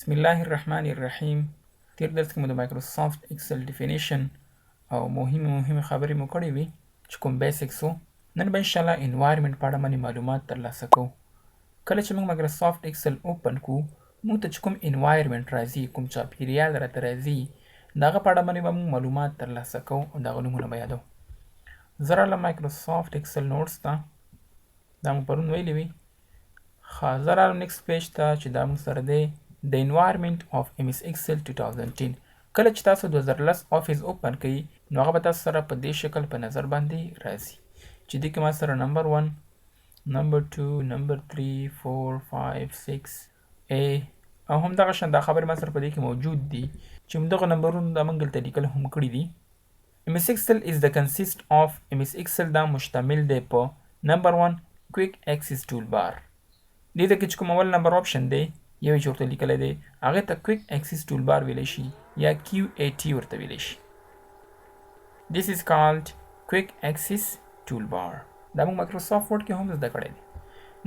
بسم الله الرحمن الرحیم. تیر درس کې مو د مایکروسافت ایکسل ډیفینیشن او مهمه خبرې مو کړې وي چې کوم بیسکس وو. نن به انشاءالله انوایرمنټ په اړه باندې معلومات ترلاسه کوو. کله چې موږ مایکروسافت ایکسل اوپن کوو موږ ته چې کوم انوایرمنټ راځي، کوم چاپیریال راته راځي، د هغه په اړه باندې به موږ معلومات ترلاسه کوو او د هغه نومونه به یادوو. زه راغلم مایکروسافت ایکسل نوټس ته، دا مو پرون ویلي وي. زه راغلم نیکسټ پیج ته چې دا موږ سره دی The environment of MS Excel 2010. کله چې تاسو 2010 آفیس اوپن کړئ نو هغه به تاسو سره په دې شکل په نظر باندې راځي چې دې کې ما سره نمبر 1 نمبر 2 نمبر 3 4 5 6 A او هم دغه شان دا خبرې ما سره په دې کې موجود دي چې موږ دغه نمبرونه د موږ دلته لیکل هم کړي دي. MS Excel is the consist of MS Excel دا مشتمل دی په نمبر 1 Quick Access Toolbar. دې ته چې کوم اول نمبر آپشن دی یو چې ورته لیکلی دی هغې ته کویک اکسس ټولبار ویلی شي یا QAT ورته ویلی شي. This is called quick access toolbar. دا موږ مایکروسافت ورډ کې هم زده کړی دی.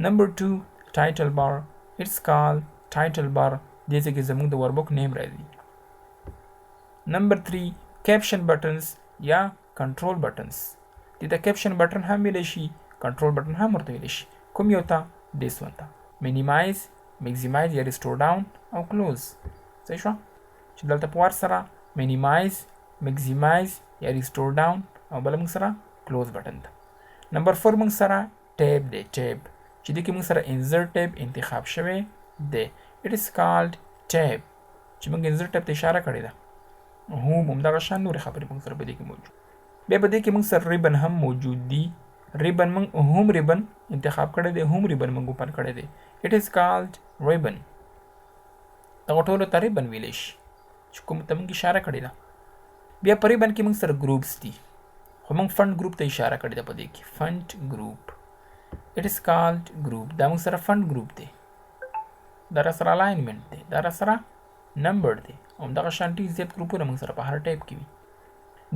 نمبر 2 ټایټل بار. It's called title bar. دې ځای کې زموږ د وربک نیم راځي. نمبر 3 caption buttons یا control buttons. دې ته caption button هم ویلی شي، control button هم ورته ویلی شي. کوم یو ته؟ this one ته. minimize maximize یا restore down او close. صحیح شو چې دلته په وار سره minimize maximize یا restore down او بل موږ سره close بټن ده. نمبر 4 موږ سره tab دی. tab چې دې کې موږ سره insert tab انتخاب شوی دی. it is called tab چې موږ insert tab ته اشاره کړې ده. هم دغه شان نورې خبرې موږ سره په دې کې موجود. بیا په دې کې موږ سره ribbon هم موجود دي. ribbon موږ هم ribbon انتخاب کړی دی، هم ribbon موږ اوپن کړی دی. it is called ribbon. دغه ټولو ته ribbon ویلی شي چې کوم ته موږ اشاره کړې ده. بیا په ribbon کې موږ سره ګروپس دي، خو موږ فنډ ګروپ ته اشاره کړې ده په دې کې. فنډ ګروپ it is called ګروپ. دا موږ سره فنډ ګروپ دی، دا را سره الاینمنټ دی، دا را سره نمبر دی. همدغه شانتي زیات ګروپونه موږ سره په هر ټایپ کې وي.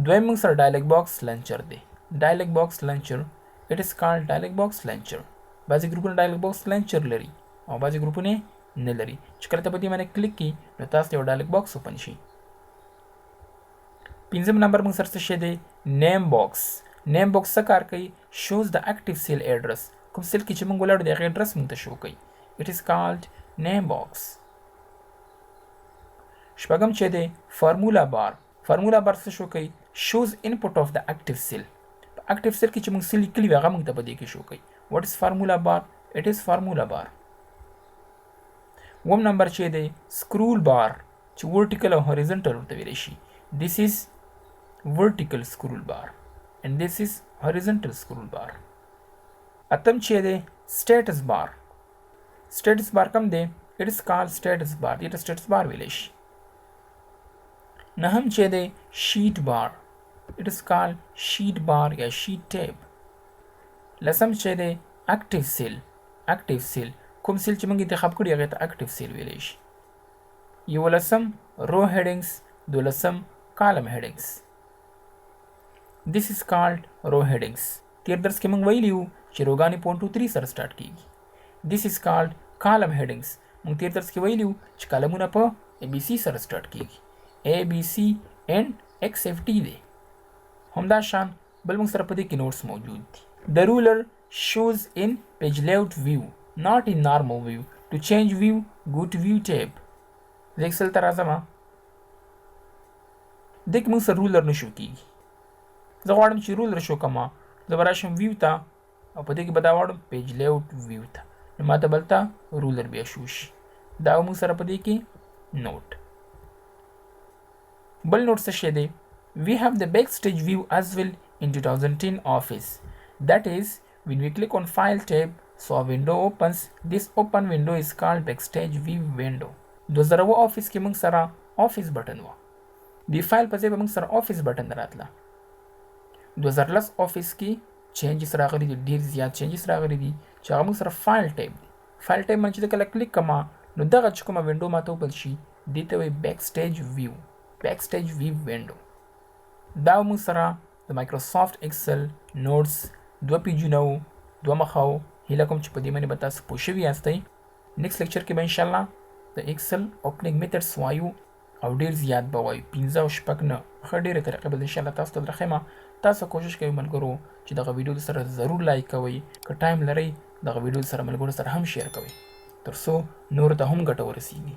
دویم موږ سره ډایلګ باکس لنچر دی. ډایلګ باکس لنچر it is called ډایلګ باکس لنچر. بعضې ګروپونه ډایلګ باکس لنچر لري او بعضې ګروپونه نه لري. چې کله ته په دې باندې کلیک کړي نو تاسو ته یو ډایلګ باکس اوپن شي. پنځم نمبر موږ سره څه شی دی؟ نیم باکس. نیم باکس څه کار کوي؟ shows the active cell address. کوم سیل کې چې موږ ولاړو د هغې اډرس موږ ته شو کوي. it is called name box. شپږم چې دی فارمولا بار. فارمولا بار څه شو کوي؟ shows input of the active cell. په active cell کې چې موږ څه لیکلي وي هغه موږ ته په دې کې شو کوي. what is formula bar? it is formula bar. وم نمبر چې دی سکرول بار چې ورټیکل او هوریزونټل ورته ویلی شي. this is vertical scroll bar and this is horizontal scroll bar. اتم چې دی status bar. status bar کوم دی؟ it is called status bar. دې ته status bar ویلی شي. نهم چې دی sheet bar. it is called sheet bar یا sheet tab. لسم چې دی active cell. active cell کوم سیل چې موږ انتخاب کړي هغې ته اکټیو سیل ویلی شي. یولسم رو هیډنګس. دولسم کالم هیډنګس. this is called رو هیډنګس. تیر درس کې موږ ویلي وو چې روګانې په 1 2 3 سره سټارټ کېږي. this is called کالم هیډنګس. موږ تیر درس کې ویلي وو چې کالمونه په ABC سره سټارټ کېږي. ABC and XFT دی. همدا شان بل موږ سره په دې کې نوټس موجود دي. the ruler shows in page layout view not in normal view. To change view go to view tab. زه اکسل ته راځم. دې کې موږ سره رولر نه شو کېږي. زه غواړم چې رولر شو کړم. زه به راشم ویو ته او په دې کې به دا واړم پیج لیاوټ ویو ته، نو ما ته بلته رولر بیا شو شي. دا موږ سره په دې کې نوټ. بل نوټ څه شی دی؟ we have the backstage view as well in 2010 office. that is when we click on file tab so a window opens. this open window is called backstage view window. 2010 office کې موږ سره office بټن و. دی فایل په ځای به موږ سره office بټن راتله. 2010 office کې چینجز راغلي دي، ډېر زیات چینجز راغلي دي چې هغه موږ سره فایل ټیب دی. فایل ټیب باندې چې کله کلیک کوم نو دغه چې کومه وینډو ماته اوپن شي دې ته وایي backstage view. backstage view window. دا موږ سره د مایکروسافت ایکسل نوټس 2 پیجونه وو، 2 مخه وو. هیله کوم چې په دې باندې به تاسو پوه شوي یاستئ. نیکسټ لیکچر کې به انشاءالله د ایکسل اوپننګ میتھډز وایو او ډیر زیات به وایو 15 او شپږ نه ښه ډېرې طریقې به انشاءالله تاسو ته درښیم. تاسو کوشش کوئ ملګرو چې دغه ویډیو سره ضرور لایک کوئ. که ټایم لرئ دغه ویډیو سره ملګرو سره هم شیر کوئ تر څو نورو ته هم ګټه ورسیږي.